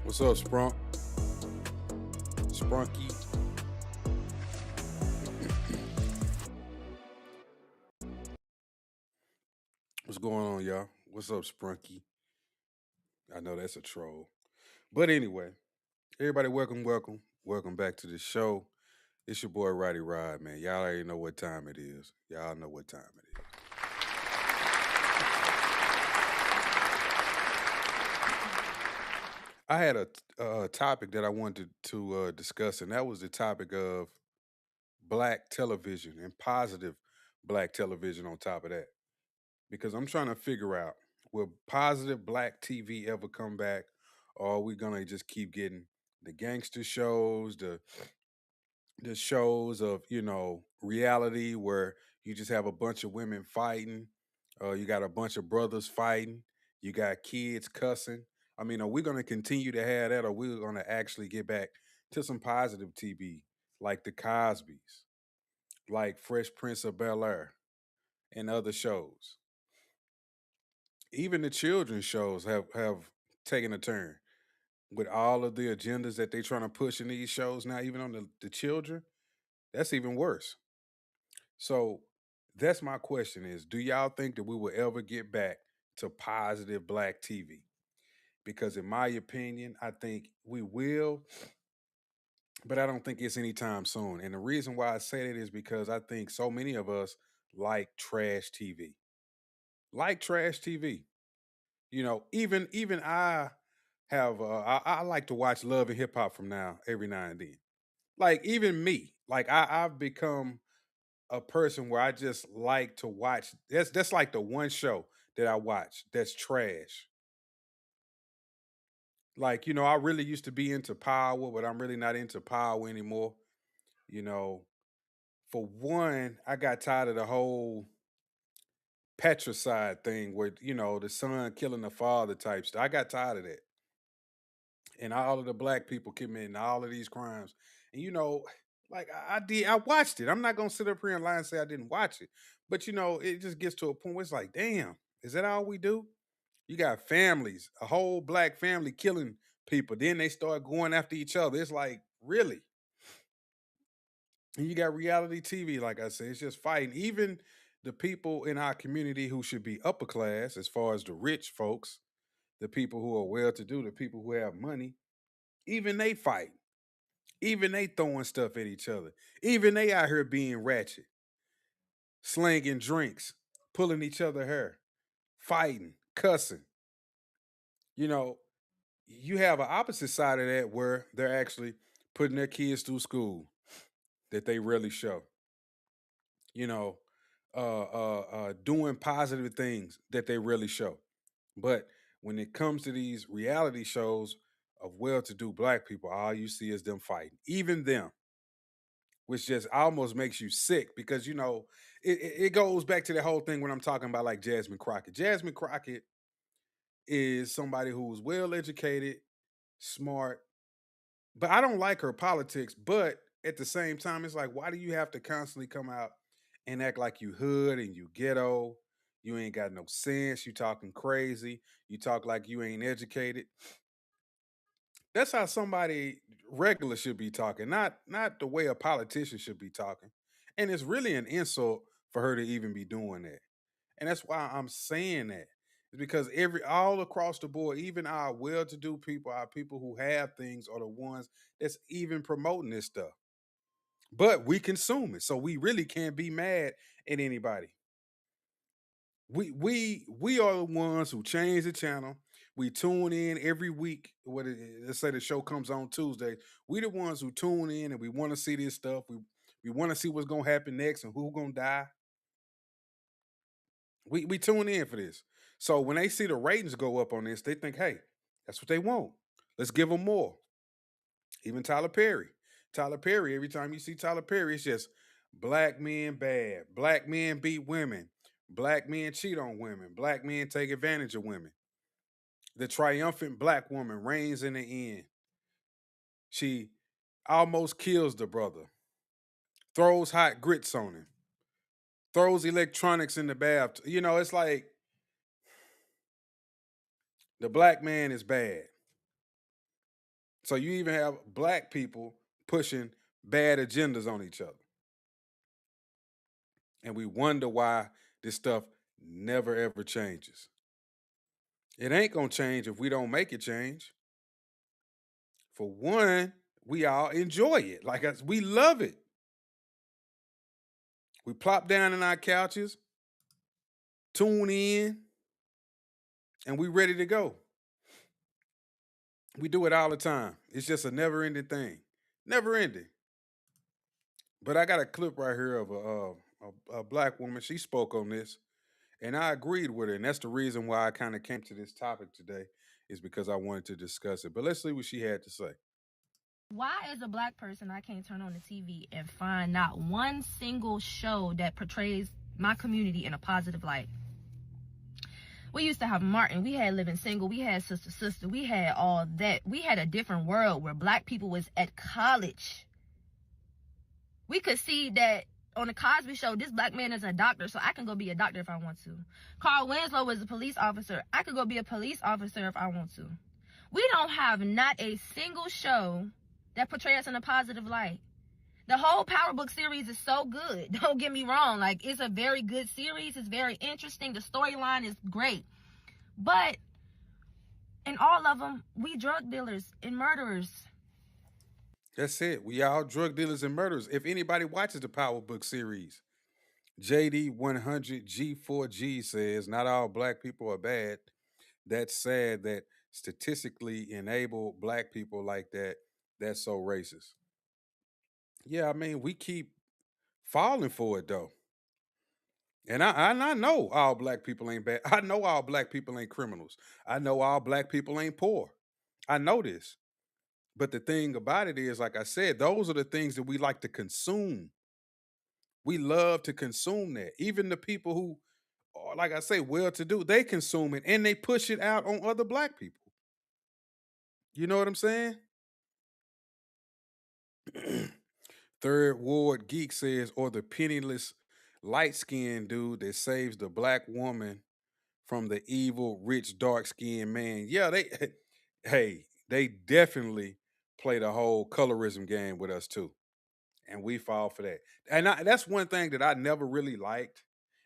What's up, Sprunk? Sprunky. What's going on, y'all? What's up, Sprunky? I know that's a troll. But anyway, everybody, welcome back to the show. It's your boy Roddy Rod, man. Y'all already know what time it is. Y'all know what time it is. I had a topic that I wanted to discuss, and that was the topic of black television and positive black television on top of that. Because I'm trying to figure out, will positive black TV ever come back, or are we gonna just keep getting the gangster shows, the shows of reality where you just have a bunch of women fighting, you got a bunch of brothers fighting, you got kids cussing. I mean, are we gonna continue to have that, or we gonna actually get back to some positive TV like the Cosbys, like Fresh Prince of Bel Air, and other shows? Even the children's shows have taken a turn with all of the agendas that they're trying to push in these shows now. Even on the children, that's even worse. So that's my question: is do y'all think that we will ever get back to positive black TV? Because in my opinion, I think we will, but I don't think it's anytime soon. And the reason why I say that is because I think so many of us like trash TV, like trash TV. Even I have I like to watch Love and Hip Hop from now every now and then. Like even me, like I've become a person where I just like to watch. That's like the one show that I watch that's trash. Like I really used to be into Power, but I'm really not into Power anymore. You know, for one, I got tired of the whole patricide thing where the son killing the father type stuff. I got tired of that, and all of the black people committing all of these crimes. And like I did, I watched it. I'm not gonna sit up here and lie and say I didn't watch it, but it just gets to a point where it's like, damn, is that all we do? You got families, a whole black family killing people. Then they start going after each other. It's like, really? And you got reality TV, like I said, it's just fighting. Even the people in our community who should be upper class, as far as the rich folks, the people who are well to do, the people who have money, even they fight. Even they throwing stuff at each other. Even they out here being ratchet, slinging drinks, pulling each other hair, fighting, cussing. You know, you have an opposite side of that where they're actually putting their kids through school that they really show. You know, doing positive things that they really show. But when it comes to these reality shows of well-to-do black people, all you see is them fighting. Even them, which just almost makes you sick because it goes back to the whole thing when I'm talking about like Jasmine Crockett. Jasmine Crockett is somebody who's well educated, smart, but I don't like her politics. But at the same time, it's like, why do you have to constantly come out and act like you hood and you ghetto? You ain't got no sense. You talking crazy. You talk like you ain't educated. That's how somebody regular should be talking, not the way a politician should be talking. And it's really an insult for her to even be doing that. And that's why I'm saying that. It's because every all across the board, even our well-to-do people, our people who have things are the ones that's even promoting this stuff. But we consume it. So we really can't be mad at anybody. We are the ones who change the channel. We tune in every week. Let's say the show comes on Tuesday. We the ones who tune in and we want to see this stuff. We want to see what's gonna happen next and who's gonna die. We tune in for this. So when they see the ratings go up on this, they think, hey, that's what they want. Let's give them more. Even Tyler Perry. Tyler Perry, every time you see Tyler Perry, it's just black men bad. Black men beat women. Black men cheat on women. Black men take advantage of women. The triumphant black woman reigns in the end. She almost kills the brother, throws hot grits on him, throws electronics in the bath. It's like the black man is bad. So you even have black people pushing bad agendas on each other. And we wonder why this stuff never ever changes. It ain't gonna change if we don't make it change. For one, we all enjoy it. We love it. We plop down in our couches, tune in, and we ready to go. We do it all the time. It's just a never ending thing. Never ending. But I got a clip right here of a black woman. She spoke on this, and I agreed with her. And that's the reason why I kind of came to this topic today, is because I wanted to discuss it. But let's see what she had to say. Why, as a black person, I can't turn on the TV and find not one single show that portrays my community in a positive light? We used to have Martin, we had Living Single, we had Sister Sister, we had all that. We had a different world where black people was at college. We could see that on the Cosby Show, this black man is a doctor, so I can go be a doctor if I want to. Carl Winslow was a police officer. I could go be a police officer if I want to. We don't have not a single show that portrays us in a positive light. The whole Power Book series is so good. Don't get me wrong. Like, it's a very good series. It's very interesting. The storyline is great. But in all of them, we drug dealers and murderers. That's it. We all drug dealers and murderers. If anybody watches the Power Book series, JD100 G4G says not all black people are bad. That's sad that statistically enable black people like that. That's so racist. Yeah, I mean, we keep falling for it though. And I know all black people ain't bad. I know all black people ain't criminals. I know all black people ain't poor. I know this. But the thing about it is, like I said, those are the things that we like to consume. We love to consume that. Even the people who are, like I say, well to do, they consume it and they push it out on other black people. You know what I'm saying? Third Ward Geek says, or the penniless light skinned dude that saves the black woman from the evil, rich, dark skinned man. Yeah, they hey, they definitely play the whole colorism game with us too. And we fall for that. That's one thing that I never really liked,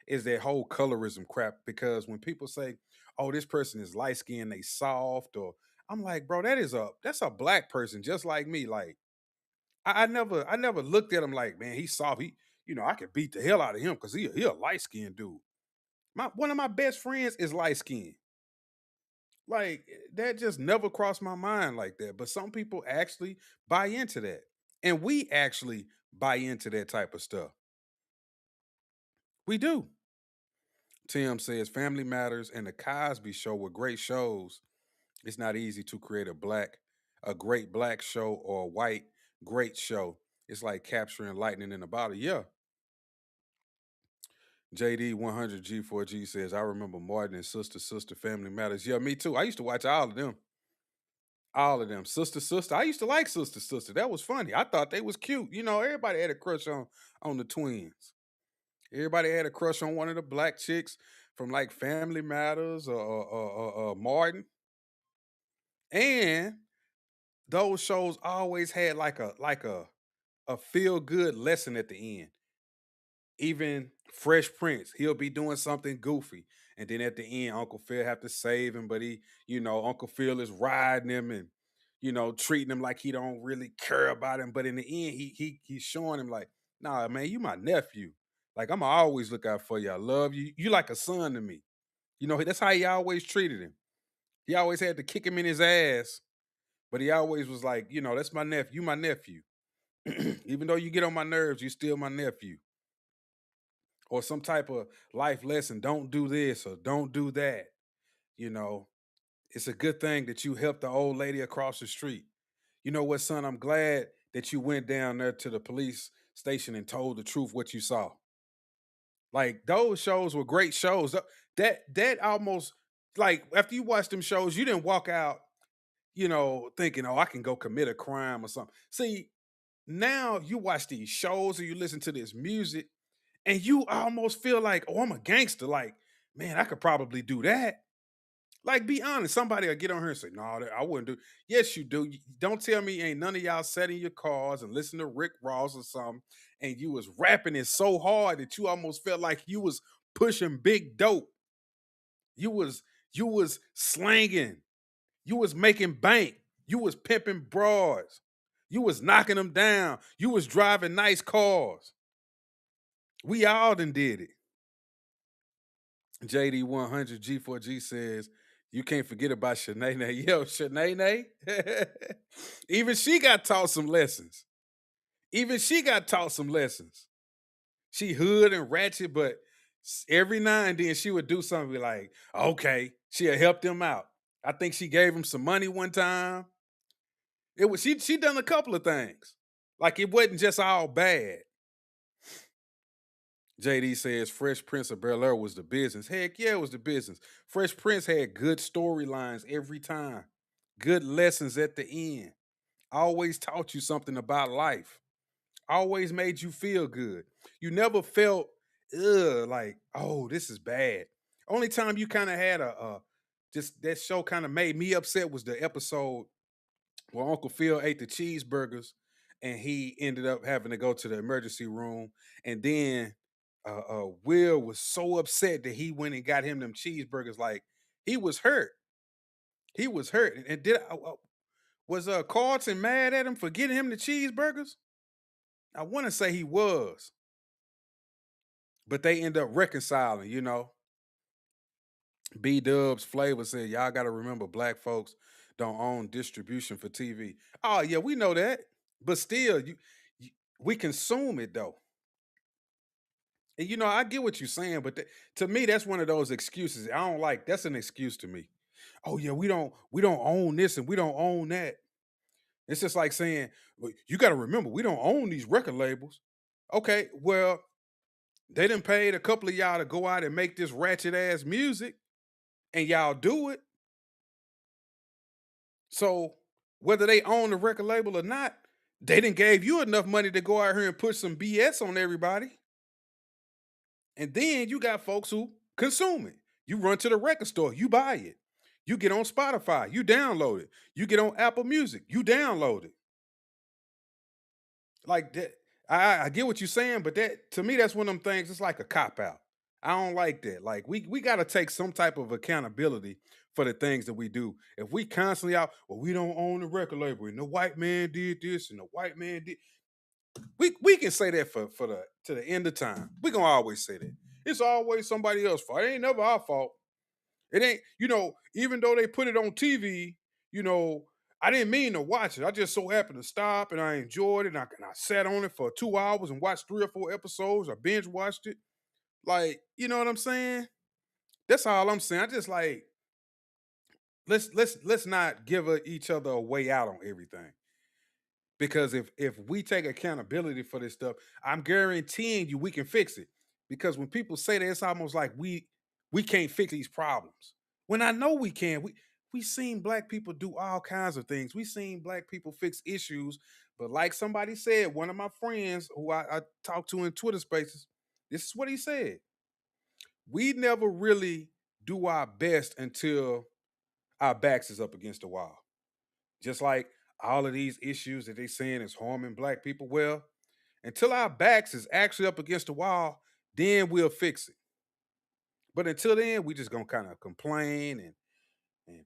is that whole colorism crap. Because when people say, "Oh, this person is light skinned, they soft," or I'm like, bro, that's a black person just like me. Like I never looked at him like, man, he's soft. I could beat the hell out of him because he a light skinned dude. One of my best friends is light skinned. Like that just never crossed my mind like that. But some people actually buy into that. And we actually buy into that type of stuff. We do. Tim says Family Matters and the Cosby Show were great shows. It's not easy to create a great black show or a white great show. It's like capturing lightning in a bottle. Yeah. JD100 G4G says, I remember Martin and Sister Sister Family Matters. Yeah, me too. I used to watch all of them. All of them. Sister Sister. I used to like Sister Sister. That was funny. I thought they was cute. Everybody had a crush on the twins. Everybody had a crush on one of the black chicks from like Family Matters or Martin. And those shows always had like a feel good lesson at the end. Even Fresh Prince, he'll be doing something goofy, and then at the end, Uncle Phil have to save him, but Uncle Phil is riding him and treating him like he don't really care about him. But in the end, he's showing him like, nah, man, you my nephew. Like I'ma always look out for you. I love you. You like a son to me. That's how he always treated him. He always had to kick him in his ass, but he always was like, that's my nephew. You my nephew. Even though you get on my nerves, you still my nephew. Or some type of life lesson. Don't do this or don't do that. You know, it's a good thing that you helped the old lady across the street. You know what, son? I'm glad that you went down there to the police station and told the truth what you saw. Like those shows were great shows. That almost, like, after you watch them shows, you didn't walk out, thinking, oh, I can go commit a crime or something. See, now you watch these shows or you listen to this music and you almost feel like, oh, I'm a gangster. Like, man, I could probably do that. Like, be honest. Somebody will get on here and say, "No, I wouldn't do." Yes, you do. Don't tell me ain't none of y'all sat in your cars and listen to Rick Ross or something, and you was rapping it so hard that you almost felt like you was pushing big dope. You was you was slanging. You was making bank. You was pimping broads. You was knocking them down. You was driving nice cars. We all done did it. JD 100 G4G says, you can't forget about Shanae. Yo, Shanae, even she got taught some lessons. Even she got taught some lessons. She hood and ratchet, but every now and then she would do something like, okay, she'll help them out. I think she gave him some money one time. It was she done a couple of things. Like it wasn't just all bad. JD says Fresh Prince of Bel Air was the business. Heck yeah, it was the business. Fresh Prince had good storylines every time, good lessons at the end. Always taught you something about life. Always made you feel good. You never felt, like, oh, this is bad. Only time you kind of had just that show kind of made me upset was the episode where Uncle Phil ate the cheeseburgers and he ended up having to go to the emergency room. And then Will was so upset that he went and got him them cheeseburgers. Like he was hurt. He was hurt. And was Carlton mad at him for getting him the cheeseburgers? I want to say he was, but they end up reconciling. B Dubs Flavor said, y'all got to remember black folks don't own distribution for TV. Oh, yeah, we know that. But still, you we consume it though. And I get what you're saying, but to me, that's one of those excuses. I don't like that's an excuse to me. Oh yeah, we don't own this and we don't own that. It's just like saying, well, you got to remember, we don't own these record labels. Okay, well, they done paid a couple of y'all to go out and make this ratchet ass music, and y'all do it. So whether they own the record label or not, they didn't gave you enough money to go out here and put some BS on everybody. And then you got folks who consume it. You run to the record store, you buy it. You get on Spotify, you download it. You get on Apple Music, you download it. Like that, I get what you're saying, but that to me, that's one of them things. It's like a cop out. I don't like that. Like we got to take some type of accountability for the things that we do. If we constantly out, well, we don't own the record label, and the white man did this, and the white man did. We can say that for the to the end of time. We gonna always say that. It's always somebody else's fault. It ain't never our fault. It ain't, even though they put it on TV, I didn't mean to watch it. I just so happened to stop and I enjoyed it. And I sat on it for 2 hours and watched 3 or 4 episodes. I binge watched it. Like, you know what I'm saying? That's all I'm saying. I just like let's not give each other a way out on everything. Because if we take accountability for this stuff, I'm guaranteeing you we can fix it. Because when people say that, it's almost like we can't fix these problems. When I know we can, we seen black people do all kinds of things. We seen black people fix issues, but like somebody said, one of my friends who I talked to in Twitter Spaces, this is what he said: we never really do our best until our backs is up against the wall. Just like all of these issues that they saying is harming black people. Well, until our backs is actually up against the wall, then we'll fix it. But until then, we just gonna kind of complain and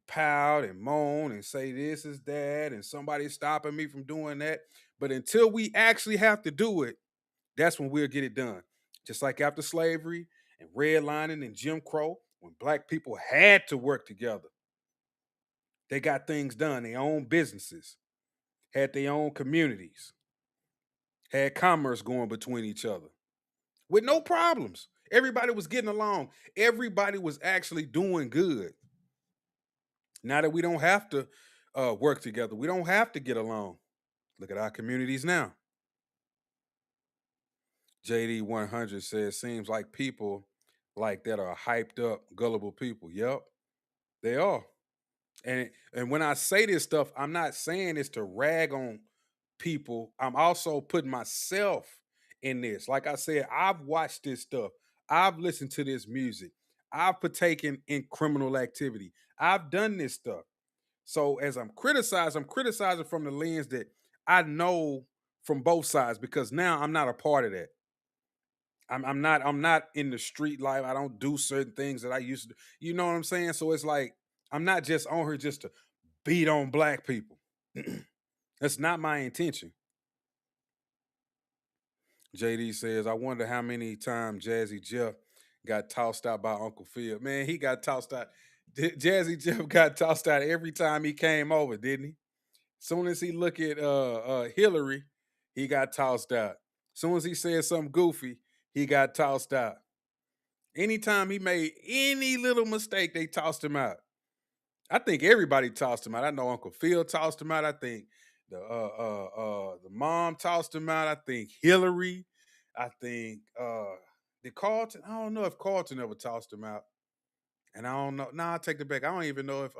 pout and moan and say this is that and somebody's stopping me from doing that. But until we actually have to do it, that's when we'll get it done. Just like after slavery and redlining and Jim Crow, when black people had to work together, they got things done, their own businesses, had their own communities, had commerce going between each other with no problems. Everybody was getting along. Everybody was actually doing good. Now that we don't have to work together, we don't have to get along. Look at our communities now. JD 100 says, seems like people like that are hyped up, gullible people. Yep, they are. And when I say this stuff, I'm not saying this to rag on people. I'm also putting myself in this. Like I said, I've watched this stuff. I've listened to this music. I've partaken in criminal activity. I've done this stuff. So as I'm criticizing from the lens that I know from both sides because now I'm not a part of that. I'm not in the street life. I don't do certain things that I used to. You know what I'm saying? So it's like I'm not just on here just to beat on black people. That's not my intention. JD says, I wonder how many times Jazzy Jeff got tossed out by Uncle Phil. Man, he got tossed out. Jazzy Jeff got tossed out every time he came over, didn't he? Soon as he look at Hillary, he got tossed out. Soon as he said something goofy, he got tossed out. Anytime he made any little mistake, they tossed him out. I think everybody tossed him out. I know Uncle Phil tossed him out. I think the mom tossed him out. I think Hillary. I think did Carlton. I don't know if Carlton ever tossed him out. And I don't know. Nah, I take it back. I don't even know if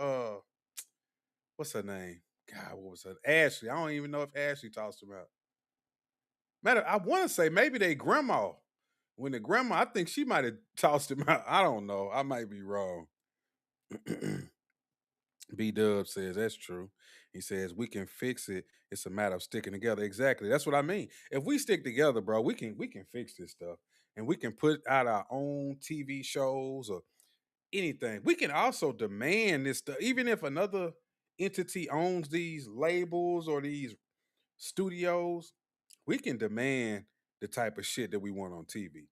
what's her name? God, what was her? Ashley. I don't even know if Ashley tossed him out. Matter, I want to say maybe they grandma. When the grandma, I think she might have tossed him out. I don't know. I might be wrong. B Dub says that's true. He says we can fix it. It's a matter of sticking together. Exactly. That's what I mean. If we stick together, bro, we can fix this stuff. And we can put out our own TV shows or anything. We can also demand this stuff. Even if another entity owns these labels or these studios, we can demand the type of shit that we want on TV.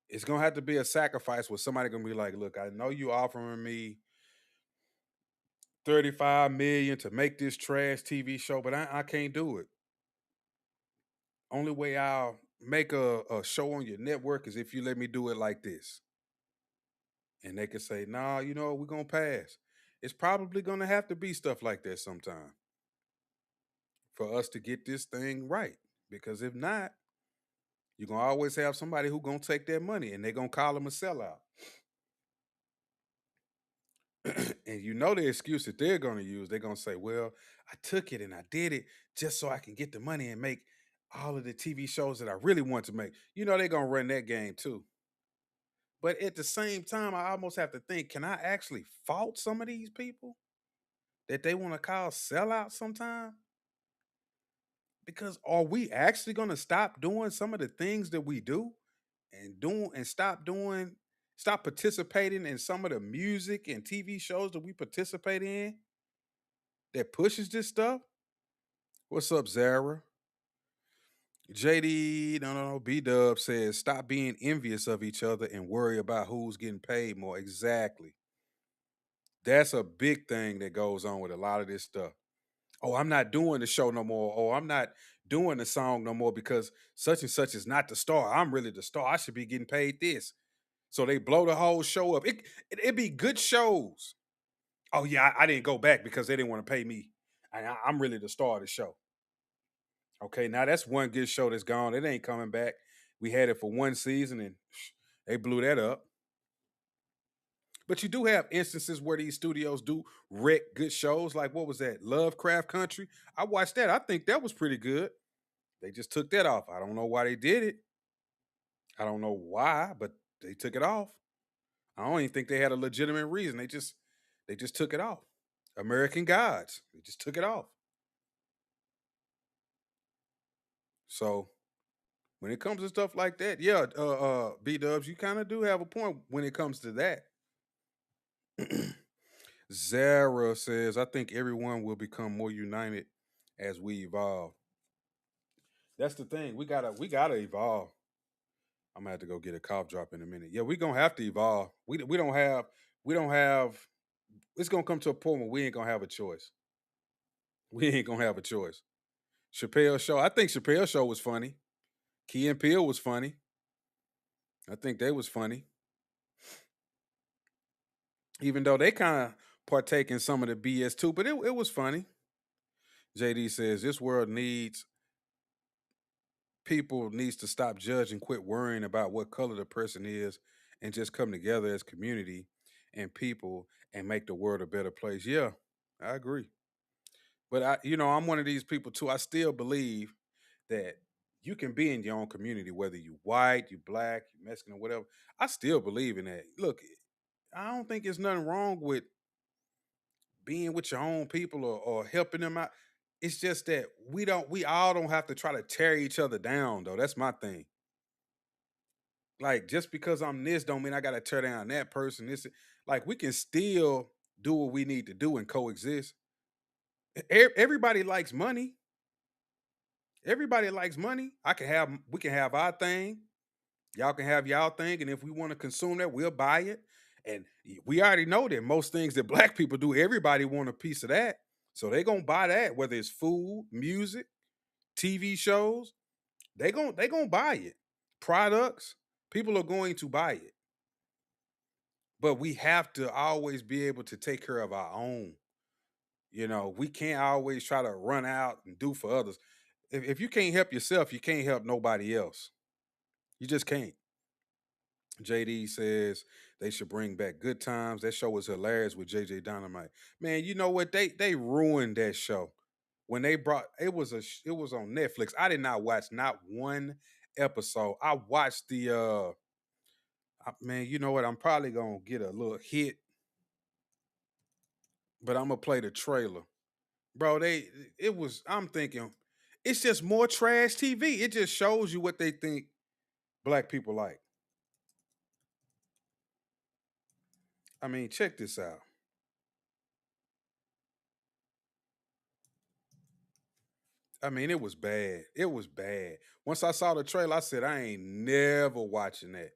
It's gonna have to be a sacrifice where somebody gonna be like, look, I know you offering me 35 million to make this trash TV show, but I can't do it. Only way I'll make a show on your network is if you let me do it like this. And they can say, nah, you know, we're gonna pass. It's probably gonna have to be stuff like that sometime for us to get this thing right. Because if not, you're gonna always have somebody who gonna take their money and they're gonna call them a sellout. And you know the excuse that they're going to use. They're going to say, well, I took it and I did it just so I can get the money and make all of the TV shows that I really want to make. You know, they're going to run that game too. But at the same time, I almost have to think, can I actually fault some of these people that they want to call sellouts sometime? Because are we actually going to stop doing some of the things that we do and stop participating in some of the music and TV shows that we participate in that pushes this stuff? What's up, Zara? JD, no, B Dub says, stop being envious of each other and worry about who's getting paid more. Exactly. That's a big thing that goes on with a lot of this stuff. Oh, I'm not doing the show no more. Oh, I'm not doing the song no more because such and such is not the star. I'm really the star. I should be getting paid this. So they blow the whole show up. It'd be good shows. Oh, yeah, I didn't go back because they didn't want to pay me. I'm really the star of the show. Okay, now that's one good show that's gone. It ain't coming back. We had it for one season and they blew that up. But you do have instances where these studios do wreck good shows. Like what was that? Lovecraft Country. I watched that. I think that was pretty good. They just took that off. I don't know why they did it. I don't know why, but they took it off. I don't even think they had a legitimate reason. They just took it off. American Gods. They just took it off. So when it comes to stuff like that, yeah, B Dubs, you kind of do have a point when it comes to that. Zara says, I think everyone will become more united as we evolve. That's the thing. We gotta evolve. I'm gonna have to go get a cough drop in a minute. Yeah, we're gonna have to evolve. We don't have it's gonna come to a point where we ain't gonna have a choice. We ain't gonna have a choice. Chappelle show. I think Chappelle show was funny. Key and Peele was funny. I think they was funny. Even though they kind of partake in some of the BS too, but it was funny. JD says this world needs people needs to stop judging, quit worrying about what color the person is, and just come together as community and people and make the world a better place. Yeah, I agree. But I'm one of these people too. I still believe that you can be in your own community, whether you white, you black, you Mexican, or whatever. I still believe in that. Look, I don't think there's nothing wrong with being with your own people or helping them out. It's just that we all don't have to try to tear each other down though. That's my thing. Like just because I'm this don't mean I gotta tear down that person. This like we can still do what we need to do and coexist. Everybody likes money. Everybody likes money. We can have our thing. Y'all can have y'all thing, and if we want to consume that, we'll buy it. And we already know that most things that black people do, everybody want a piece of that. So they gonna buy that, whether it's food, music, TV shows, they gonna buy it. Products, people are going to buy it. But we have to always be able to take care of our own. You know, we can't always try to run out and do for others. If you can't help yourself, you can't help nobody else. You just can't. JD says they should bring back Good Times. That show was hilarious with JJ Dynamite. Man, you know what? They ruined that show when they brought it was on Netflix. I did not watch not one episode. I watched the man. You know what? I'm probably gonna get a little hit, but I'm gonna play the trailer, bro. It was. I'm thinking it's just more trash TV. It just shows you what they think black people like. I mean, check this out. I mean, it was bad. It was bad. Once I saw the trailer, I said, I ain't never watching that.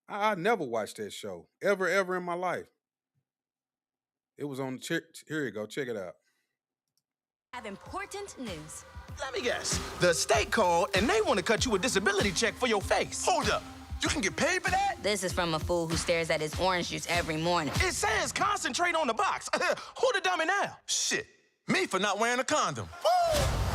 I never watched that show ever in my life. It was on. Here you go. Check it out. Have important news. Let me guess. The state called and they want to cut you a disability check for your face. Hold up. You can get paid for that? This is from a fool who stares at his orange juice every morning. It says concentrate on the box. Who the dummy now? Shit. Me for not wearing a condom.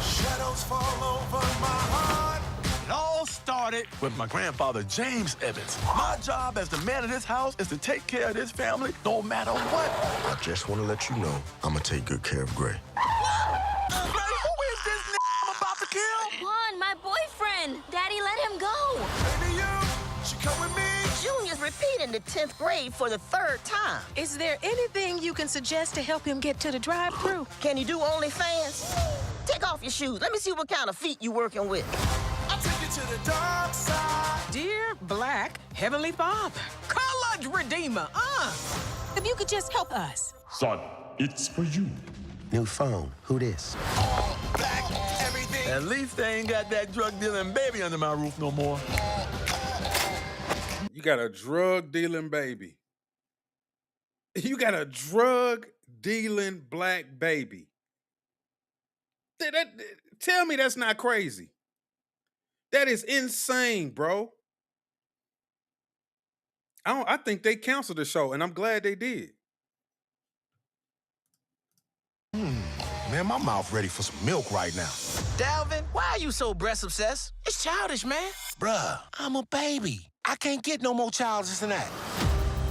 Shadows fall over my heart. It all started with my grandfather, James Evans. My job as the man of this house is to take care of this family no matter what. I just want to let you know I'm going to take good care of Gray. Gray, who is this I'm about to kill? Juan, my boyfriend. Daddy, let him go. Baby, she come with me. Junior's repeating the 10th grade for the 3rd time. Is there anything you can suggest to help him get to the drive-thru? Can you do OnlyFans? Take off your shoes. Let me see what kind of feet you working with. I'll take you to the dark side. Dear Black Heavenly Father, College Redeemer, if you could just help us. Son, it's for you. New phone. Who this? Black, everything. At least they ain't got that drug dealing baby under my roof no more. You got a drug dealing baby. You got a drug dealing black baby. Tell me that's not crazy. That is insane, bro. I think they canceled the show, and I'm glad they did. Man, my mouth ready for some milk right now. Dalvin, why are you so breast obsessed? It's childish, man. Bruh, I'm a baby. I can't get no more childish than that.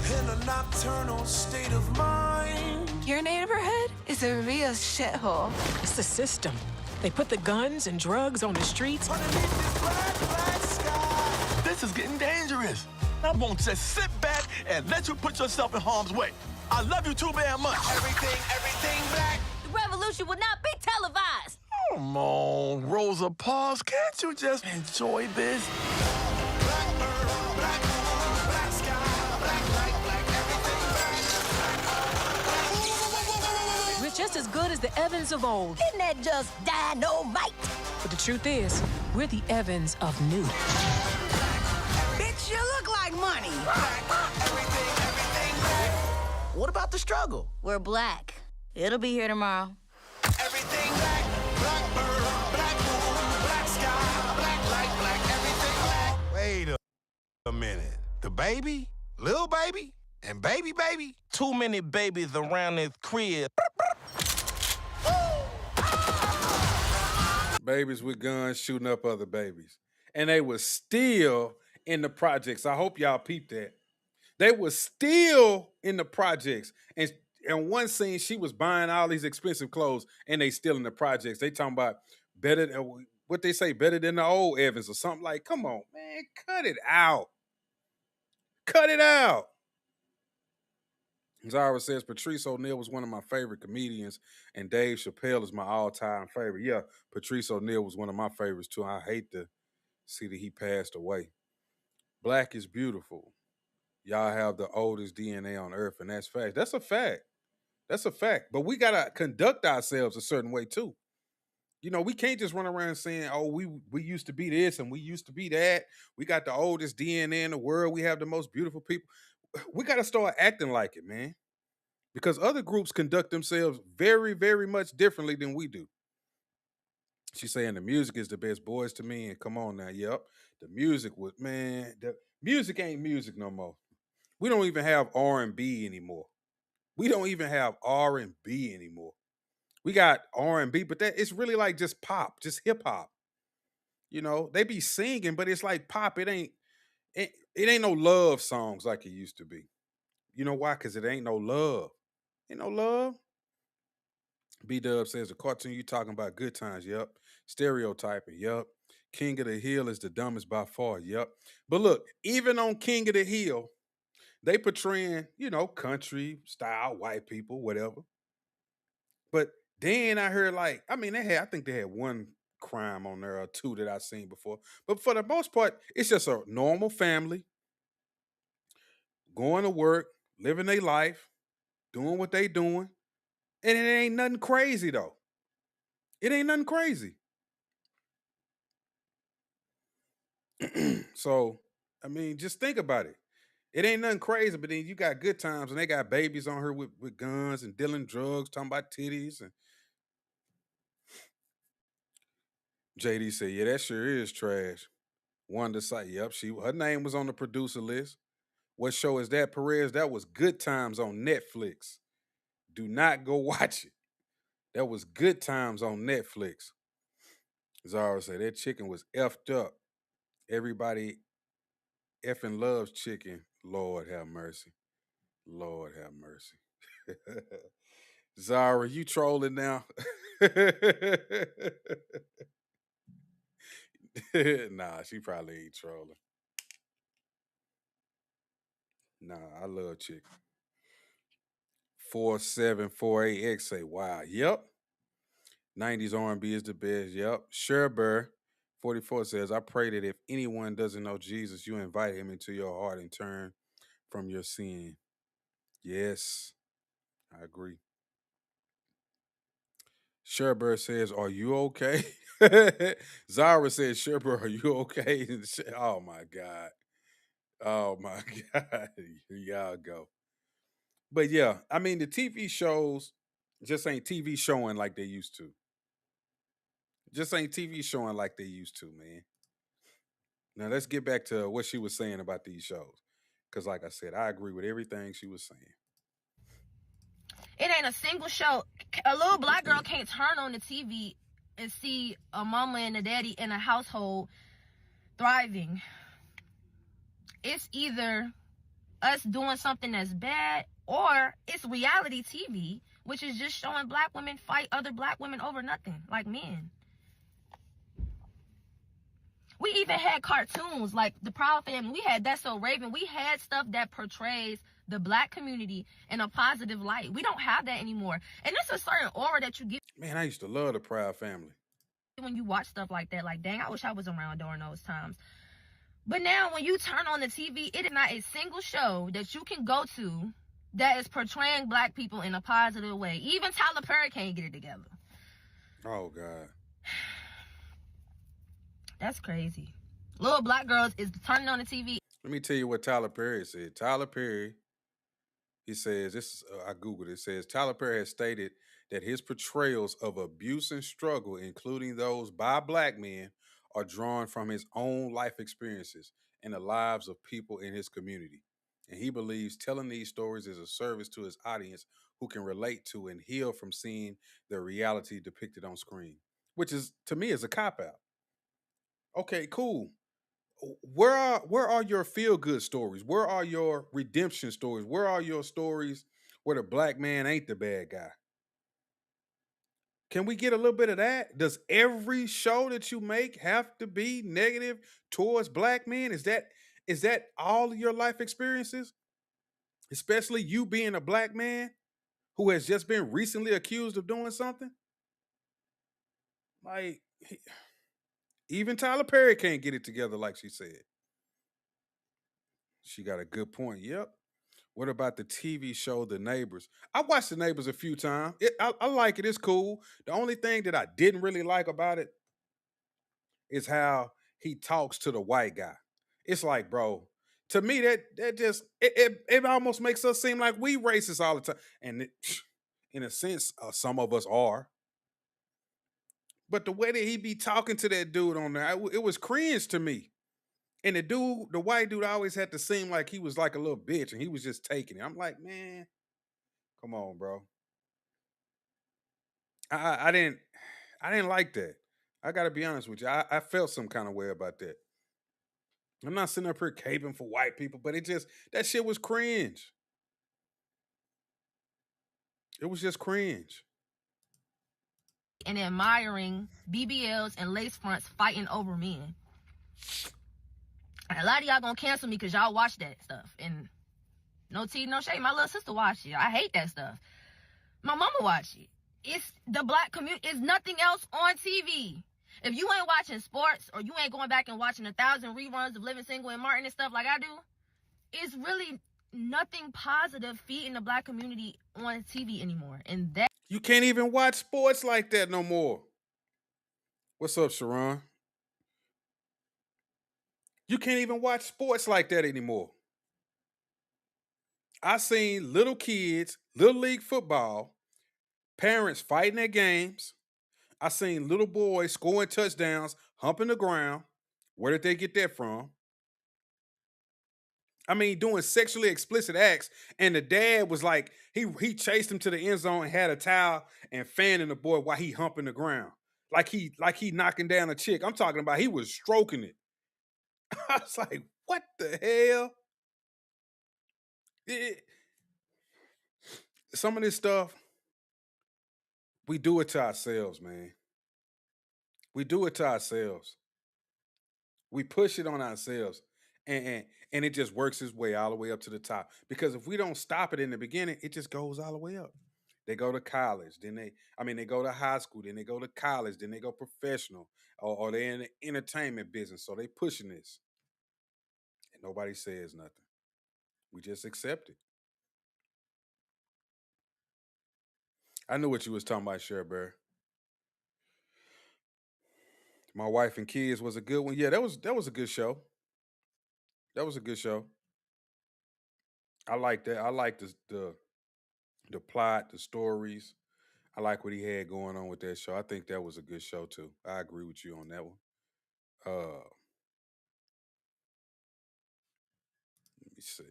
In a nocturnal state of mind. Your neighborhood is a real shithole. It's the system. They put the guns and drugs on the streets. Underneath this black sky. This is getting dangerous. I won't just sit back and let you put yourself in harm's way. I love you too very much. Everything black. The revolution would not be televised. Come on, Rosa Parks. Can't you just enjoy this? Black bird, black moon, black sky, black light, black everything black. We're just as good as the Evans of old. Isn't that just dynamite? But the truth is, we're the Evans of new. Bitch, you look like money. Everything black. What about the struggle? We're black. It'll be here tomorrow. Everything black. Black bird, black moon, black sky, black light, black everything black. Wait a minute. The baby, little baby, and baby baby? Too many babies around this crib. Babies with guns shooting up other babies. And they were still in the projects. I hope y'all peeped that. They were still in the projects. And in one scene, she was buying all these expensive clothes and they still in the projects. They talking about better than, what they say, better than the old Evans or something like, come on, man, cut it out. Cut it out. Zara says Patrice O'Neal was one of my favorite comedians, and Dave Chappelle is my all-time favorite. Yeah, Patrice O'Neal was one of my favorites too. I hate to see that he passed away. Black is beautiful. Y'all have the oldest DNA on earth, and that's fact. That's a fact. That's a fact. But we gotta conduct ourselves a certain way too. You know, we can't just run around saying, "Oh, we used to be this and we used to be that. We got the oldest DNA in the world. We have the most beautiful people." We got to start acting like it, man, because other groups conduct themselves very, very much differently than we do. She's saying the music is the best. Boys to Me, and come on now, yep, the music was, man. The music ain't music no more. We don't even have R&B anymore. We don't even have R&B anymore. We got R&B, but that it's really like just pop, just hip hop. You know, they be singing, but it's like pop. It ain't no love songs like it used to be. You know why? Because it ain't no love. Ain't no love. B Dub says the cartoon you talking about good times. Yep. Stereotyping. Yep. King of the Hill is the dumbest by far. Yep. But look, even on King of the Hill, they portraying, you know, country style, white people, whatever. But then I heard like, I mean, I think they had one crime on there or two that I've seen before. But for the most part, it's just a normal family going to work, living their life, doing what they doing. And it ain't nothing crazy though. It ain't nothing crazy. So, I mean, just think about it. It ain't nothing crazy, but then you got good times and they got babies on her with guns and dealing drugs, talking about titties. And JD said, yeah, that sure is trash. Wanda said, yep, her name was on the producer list. What show is that, Perez? That was Good Times on Netflix. Do not go watch it. That was Good Times on Netflix. Zara said that chicken was effed up. Everybody effing loves chicken. Lord have mercy. Lord have mercy. Zara, you trolling now? Nah, she probably ain't trolling. Nah, I love chicken. 4748X say, wow. Yep. 90s R&B is the best. Yep. Sherber 44 says, I pray that if anyone doesn't know Jesus, you invite him into your heart and turn from your sin. Yes, I agree. Sherber says, are you okay? Zara says, Sherber, are you okay? Oh, my God. Oh, my God. Here y'all go. But yeah, I mean, the TV shows just ain't TV showing like they used to. Just ain't TV showing like they used to, man. Now let's get back to what she was saying about these shows. Because like I said, I agree with everything she was saying. It ain't a single show. A little black girl can't turn on the TV and see a mama and a daddy in a household thriving. It's either us doing something that's bad or it's reality TV, which is just showing black women fight other black women over nothing, like men. We even had cartoons like The Proud Family. We had That's So Raven. We had stuff that portrays the black community in a positive light. We don't have that anymore. And there's a certain aura that you get. Man, I used to love The Proud Family. When you watch stuff like that, like, dang, I wish I was around during those times. But now when you turn on the TV, it is not a single show that you can go to that is portraying black people in a positive way. Even Tyler Perry can't get it together. Oh, God. That's crazy. Little black girls is turning on the TV. Let me tell you what Tyler Perry said. Tyler Perry, he says, this. I Googled it. It says, Tyler Perry has stated that his portrayals of abuse and struggle, including those by black men, are drawn from his own life experiences and the lives of people in his community. And he believes telling these stories is a service to his audience who can relate to and heal from seeing the reality depicted on screen, which is, to me, is a cop-out. Okay, cool. Where are your feel-good stories? Where are your redemption stories? Where are your stories where the black man ain't the bad guy? Can we get a little bit of that? Does every show that you make have to be negative towards black men? Is that all of your life experiences? especially you being a black man who has just been recently accused of doing something. Like, even Tyler Perry can't get it together, like she said. She got a good point. Yep. What about the TV show The Neighbors? I watched The Neighbors a few times. I like it. It's cool. The only thing that I didn't really like about it is how he talks to the white guy. It's like, bro, to me that just it almost makes us seem like we racist all the time, and in a sense, some of us are. But the way that he be talking to that dude on there, it was cringe to me. And the white dude, always had to seem like he was like a little bitch, and he was just taking it. I'm like, man, come on, bro. I didn't like that. I got to be honest with you. I felt some kind of way about that. I'm not sitting up here caping for white people, but that shit was cringe. It was just cringe. And admiring BBLs and lace fronts fighting over men. And a lot of y'all gonna cancel me because y'all watch that stuff. And no tea, no shade. My little sister watched it. I hate that stuff. My mama watched it. It's the black community. It's nothing else on TV. If you ain't watching sports or you ain't going back and watching 1,000 reruns of Living Single and Martin and stuff like I do, it's really nothing positive feeding the black community on TV anymore. And that you can't even watch sports like that no more. What's up, Sharon? You can't even watch sports like that anymore. I seen little kids, little league football, parents fighting at games. I seen little boys scoring touchdowns, humping the ground. Where did they get that from? I mean, doing sexually explicit acts, and the dad was like, he chased him to the end zone and had a towel and fanning the boy while he humping the ground, like he knocking down a chick. I'm talking about he was stroking it. I was like, what the hell? Some of this stuff, we do it to ourselves, man. We do it to ourselves. We push it on ourselves, and it just works its way all the way up to the top. Because if we don't stop it in the beginning, it just goes all the way up. They go to college, then they go to high school, then they go to college, then they go professional, or they're in the entertainment business. So they pushing this, and nobody says nothing. We just accept it. I knew what you was talking about, Cher Bear. My Wife and Kids was a good one. Yeah, that was a good show. That was a good show. I like that. I like the plot, the stories. I like what he had going on with that show. I think that was a good show too. I agree with you on that one. Let me see.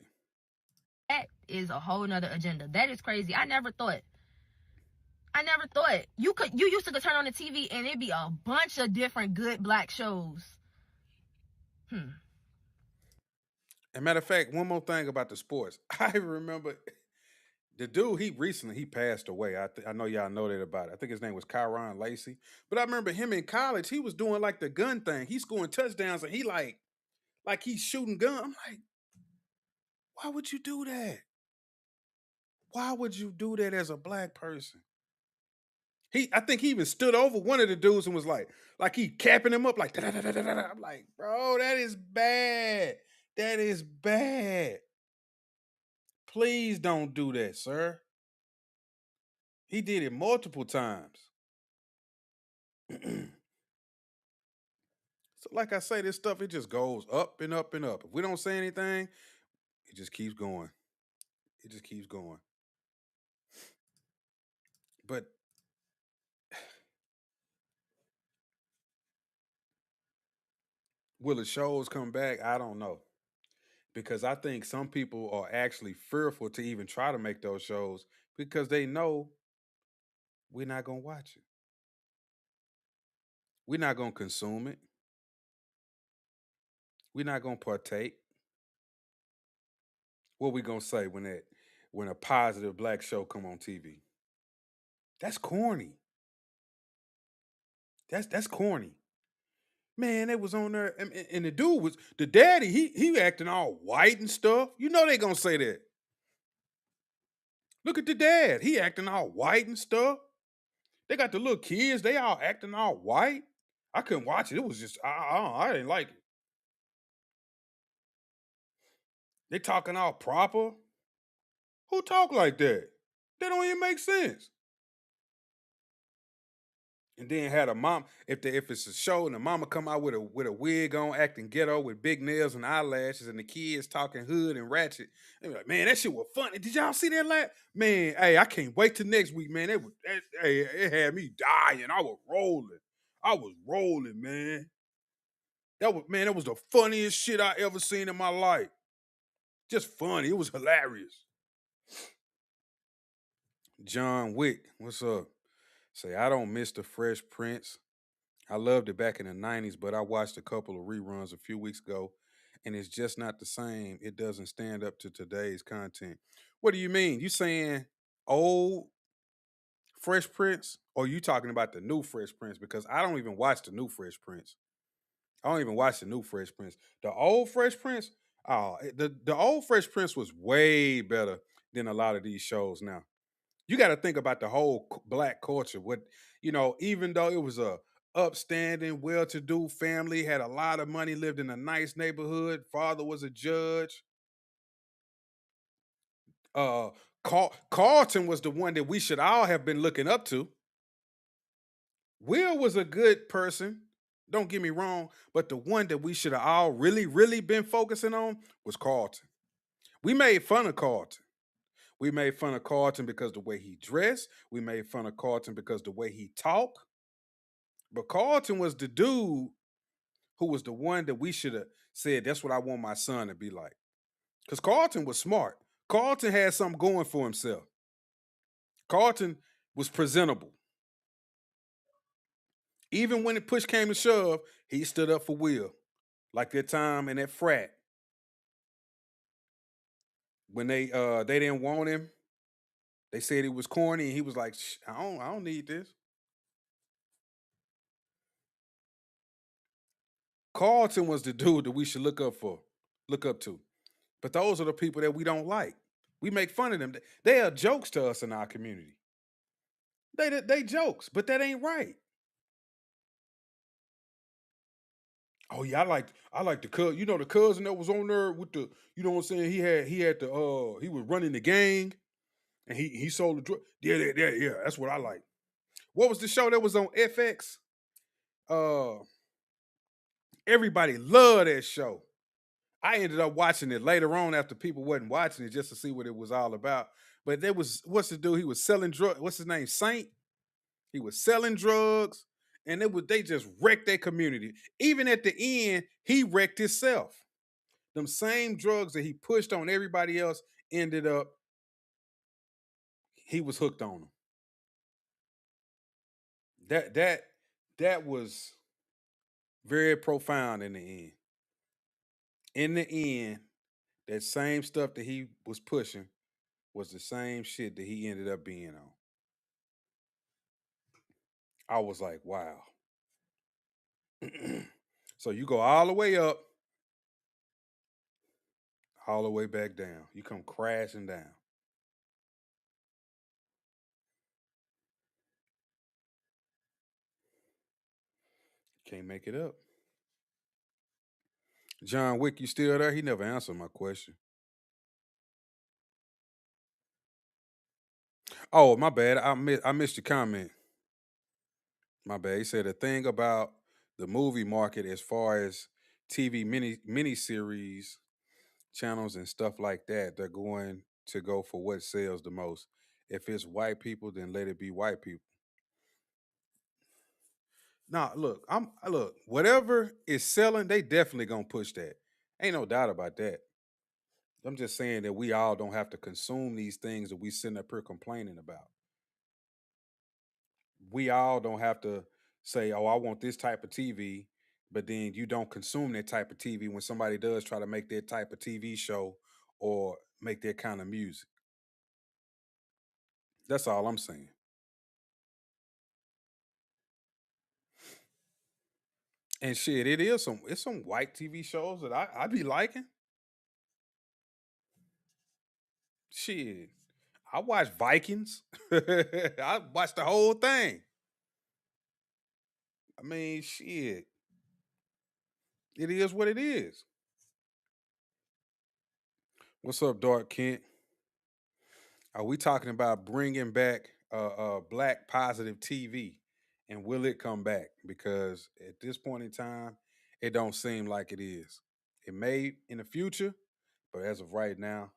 that is a whole nother agenda. That is crazy. I never thought you used to turn on the TV and it'd be a bunch of different good black shows. As a matter of fact, one more thing about the sports. I remember the dude, he recently passed away. I know y'all know that about it. I think his name was Kyron Lacey. But I remember him in college, he was doing like the gun thing. He's scoring touchdowns and he like he's shooting gun. I'm like, why would you do that? Why would you do that as a black person? I think he even stood over one of the dudes and was like he capping him up like da-da-da-da-da-da. I'm like, bro, that is bad. That is bad. Please don't do that, sir. He did it multiple times. So like I say, this stuff, it just goes up and up and up. If we don't say anything, it just keeps going. It just keeps going. But will the shows come back? I don't know. Because I think some people are actually fearful to even try to make those shows because they know we're not going to watch it. We're not going to consume it. We're not going to partake. What we going to say when a positive black show come on TV? That's corny. That's corny. Man, they was on there, and the dude was the daddy. He acting all white and stuff. You know they gonna say that. Look at the dad. He acting all white and stuff. They got the little kids. They all acting all white. I couldn't watch it. It was just I didn't like it. They talking all proper. Who talk like that? That don't even make sense. And then had a mom. If it's a show and the mama come out with a wig on, acting ghetto with big nails and eyelashes, and the kids talking hood and ratchet, they be like, man, that shit was funny. Did y'all see that? Man, hey, I can't wait till next week, man. It had me dying. I was rolling, man. That was the funniest shit I ever seen in my life. Just funny. It was hilarious. John Wick, what's up? Say, I don't miss the Fresh Prince. I loved it back in the 90s, but I watched a couple of reruns a few weeks ago, and it's just not the same. It doesn't stand up to today's content. What do you mean? You saying old Fresh Prince, or you talking about the new Fresh Prince? Because I don't even watch the new Fresh Prince. I don't even watch the new Fresh Prince. The old Fresh Prince, the old Fresh Prince was way better than a lot of these shows now. You got to think about the whole black culture. Even though it was a upstanding, well-to-do family, had a lot of money, lived in a nice neighborhood, father was a judge. Carlton was the one that we should all have been looking up to. Will was a good person, don't get me wrong, but the one that we should have all really, really been focusing on was Carlton. We made fun of Carlton. We made fun of Carlton because the way he dressed. We made fun of Carlton because the way he talked. But Carlton was the dude who was the one that we should have said, that's what I want my son to be like. Because Carlton was smart. Carlton had something going for himself. Carlton was presentable. Even when the push came to shove, he stood up for Will. Like that time in that frat. When they didn't want him, they said he was corny, and he was like, I don't need this. Carlton was the dude that we should look up to. But those are the people that we don't like. We make fun of them. They are jokes to us in our community. They jokes, but that ain't right. Oh yeah, I like the cousin. The cousin that was on there with the, you know what I'm saying? He was running the gang, and he sold the drug. Yeah, that's what I like. What was the show that was on FX? Everybody loved that show. I ended up watching it later on after people wasn't watching it, just to see what it was all about. But there was, what's the dude? He was selling drugs. What's his name? Saint. He was selling drugs, and they just wrecked their community. Even at the end, he wrecked himself. Them same drugs that he pushed on everybody else ended up, he was hooked on them. That was very profound in the end. In the end, that same stuff that he was pushing was the same shit that he ended up being on. I was like, wow. So you go all the way up, all the way back down. You come crashing down. Can't make it up. John Wick, you still there? He never answered my question. Oh, my bad. I missed your comment. My bad. He said a thing about the movie market as far as TV mini-series channels and stuff like that. They're going to go for what sells the most. If it's white people, then let it be white people. Nah, look, whatever is selling, they definitely gonna push that. Ain't no doubt about that. I'm just saying that we all don't have to consume these things that we sitting up here complaining about. We all don't have to say, oh, I want this type of TV, but then you don't consume that type of TV when somebody does try to make that type of TV show or make that kind of music. That's all I'm saying. And shit, it's some white TV shows that I be liking. Shit. I watched Vikings. I watched the whole thing. I mean, shit. It is what it is. What's up, Dark Kent? Are we talking about bringing back black positive TV, and will it come back? Because at this point in time, it don't seem like it is. It may in the future, but as of right now,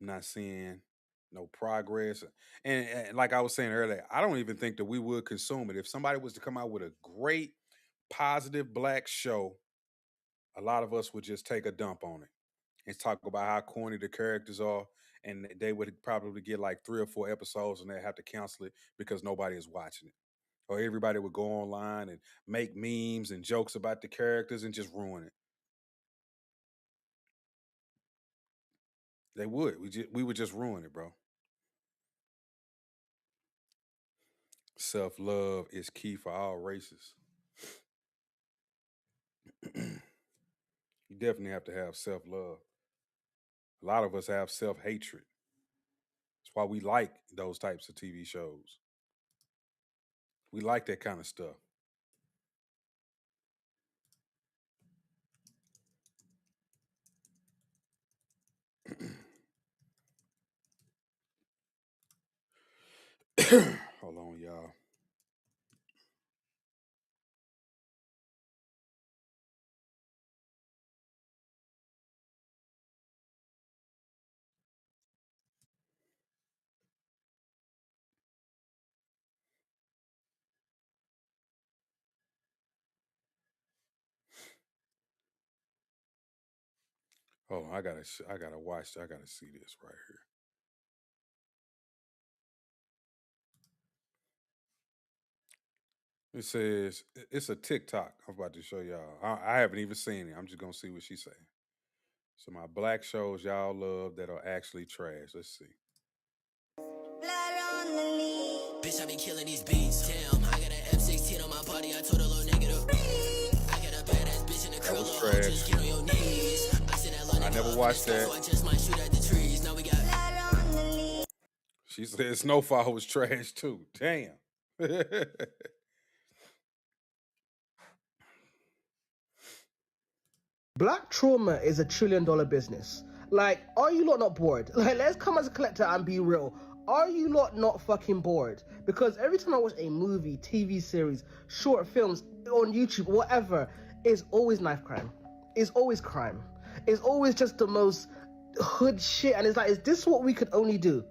I'm not seeing no progress. And like I was saying earlier, I don't even think that we would consume it if somebody was to come out with a great positive black show. A lot of us would just take a dump on it and talk about how corny the characters are, and they would probably get like 3 or 4 episodes, and they have to cancel it because nobody is watching it. Or everybody would go online and make memes and jokes about the characters and just ruin it. They would. We would just ruin it, bro. Self love is key for all races. You definitely have to have self love. A lot of us have self hatred. That's why we like those types of TV shows. We like that kind of stuff. Hold on, y'all. Oh, I gotta watch. I gotta see this right here. It says it's a TikTok. I'm about to show y'all. I haven't even seen it. I'm just gonna see what she's saying. So my black shows y'all love that are actually trash. Let's see. Bitch, I be killing these beats. Damn, I got an M16 on my body. I told a little nigga to breathe. I got a badass bitch in the That curl. was trash. Just get on your knees. I never watched that. So I just might shoot at the trees. Now we got. She said Snowfall was trash too. Damn. Black trauma is $1 trillion business. Like, are you lot not bored? Like, let's come as a collector and be real. Are you lot not fucking bored? Because every time I watch a movie, TV series, short films, on YouTube, whatever, it's always knife crime. It's always crime. It's always just the most hood shit. And it's like, is this what we could only do?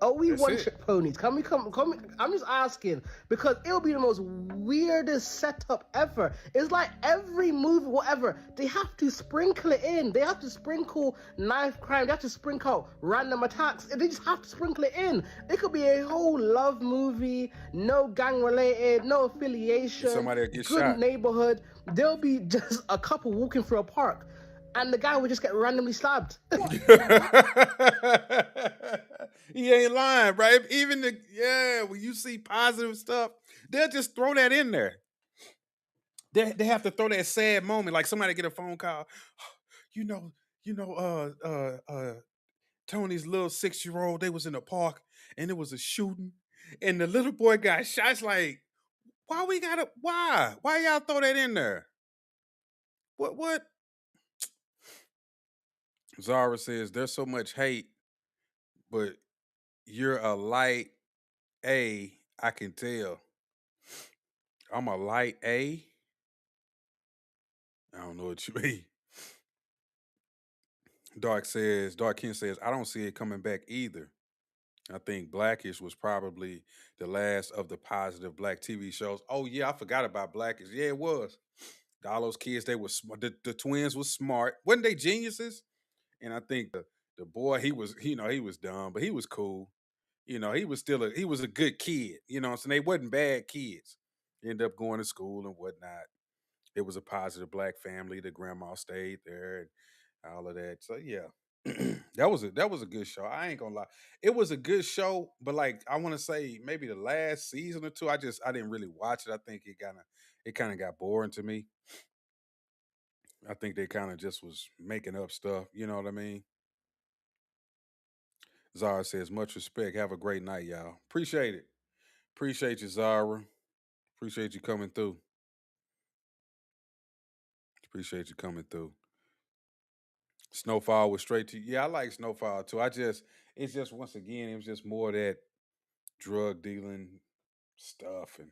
Are we one-trick ponies? Can we come? I'm just asking because it'll be the most weirdest setup ever. It's like every movie, whatever, they have to sprinkle it in. They have to sprinkle knife crime. They have to sprinkle random attacks. They just have to sprinkle it in. It could be a whole love movie, no gang-related, no affiliation, somebody get good shot. neighborhood. There'll be just a couple walking through a park, and the guy would just get randomly stabbed. He ain't lying, right? Even when you see positive stuff, they'll just throw that in there. They have to throw that sad moment, like somebody get a phone call. Tony's little 6-year-old, they was in the park and it was a shooting, and the little boy got shot. It's like, why y'all throw that in there? What? Zara says there's so much hate, but you're a light A. I can tell. I'm a light A. I don't know what you mean. Dark King says, I don't see it coming back either. I think Blackish was probably the last of the positive black TV shows. Oh yeah, I forgot about Blackish. Yeah, it was. All those kids, they were smart. The twins were smart. Wasn't they geniuses? And I think the boy, he was dumb, but he was cool. He was he was a good kid. So they wasn't bad kids. He ended up going to school and whatnot. It was a positive black family. The grandma stayed there and all of that. So yeah. that was a good show. I ain't gonna lie. It was a good show, but like I want to say maybe the last season or two, I didn't really watch it. I think it kind of got boring to me. I think they kind of just was making up stuff. You know what I mean? Zara says, much respect. Have a great night, y'all. Appreciate it. Appreciate you, Zara. Appreciate you coming through. Appreciate you coming through. Snowfall was straight to you. Yeah, I like Snowfall too. It's just once again, it was just more of that drug dealing stuff, and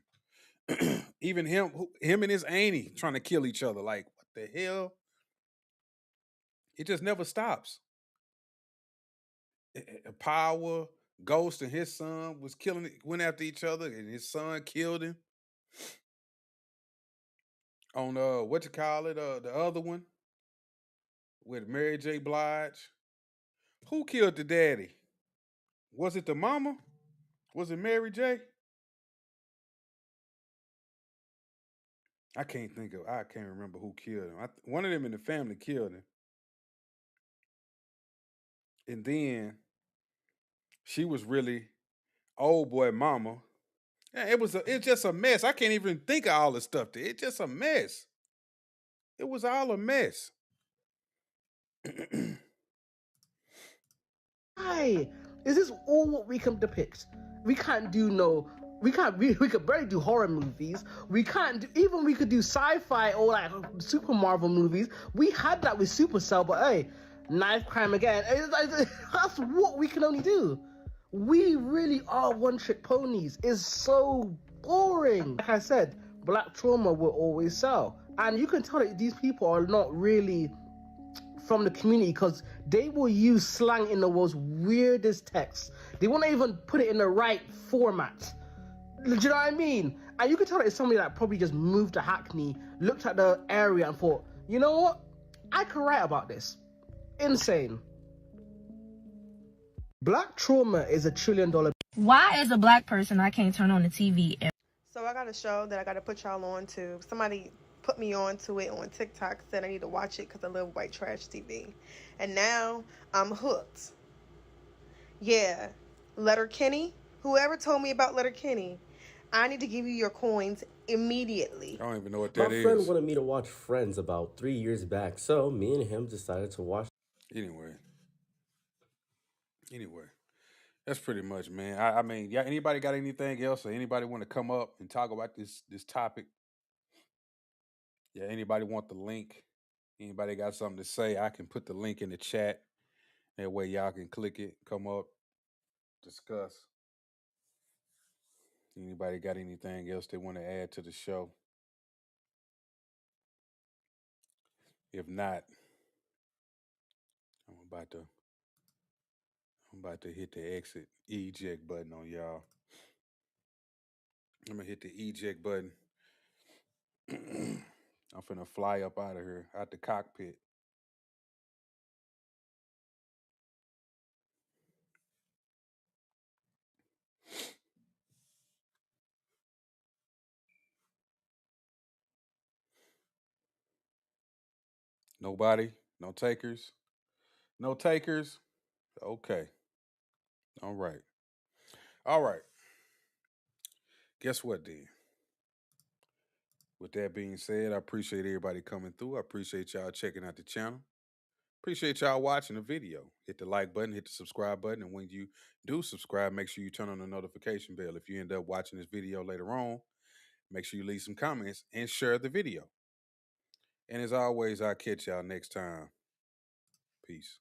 even him and his auntie trying to kill each other. Like, what the hell? It just never stops. Power, Ghost, and his son went after each other, and his son killed him. On what you call it, the other one with Mary J. Blige. Who killed the daddy? Was it the mama? Was it Mary J? I can't remember who killed him. One of them in the family killed him. And then she was really old boy mama. Yeah, it's just a mess. I can't even think of all the stuff there. It's just a mess. It was all a mess. Hi, is this all what we can depict? We could barely do horror movies. We could do sci-fi or like Super Marvel movies. We had that with Supercell, but hey, knife crime again. That's what we can only do. We really are one-trick ponies. It's so boring. Like I said, Black Trauma will always sell. And you can tell that these people are not really from the community because they will use slang in the most weirdest texts. They won't even put it in the right format. Do you know what I mean? And you can tell that it's somebody that probably just moved to Hackney, looked at the area and thought, you know what? I could write about this. Insane. Black Trauma is $1 trillion. Why, as a black person, I can't turn on the TV? So I got a show that I got to put y'all on to. Somebody put me on to it on TikTok, said I need to watch it because I love white trash TV. And now I'm hooked. Yeah, Letterkenny. Whoever told me about Letterkenny, I need to give you your coins immediately. I don't even know what that is. My friend wanted me to watch Friends about 3 years back, so me and him decided to watch. Anyway, that's pretty much, man. I mean, yeah. Anybody got anything else, or anybody want to come up and talk about this topic? Yeah. Anybody want the link? Anybody got something to say? I can put the link in the chat. That way, y'all can click it, come up, discuss. Anybody got anything else they want to add to the show? If not, I'm about to hit the exit eject button on y'all. I'm gonna hit the eject button. I'm finna fly up out of here, out the cockpit. Nobody? No takers? No takers? Okay. All right. All right. Guess what, then? With that being said, I appreciate everybody coming through. I appreciate y'all checking out the channel. Appreciate y'all watching the video. Hit the like button, hit the subscribe button, and when you do subscribe, make sure you turn on the notification bell. If you end up watching this video later on, make sure you leave some comments and share the video. And as always, I'll catch y'all next time. Peace.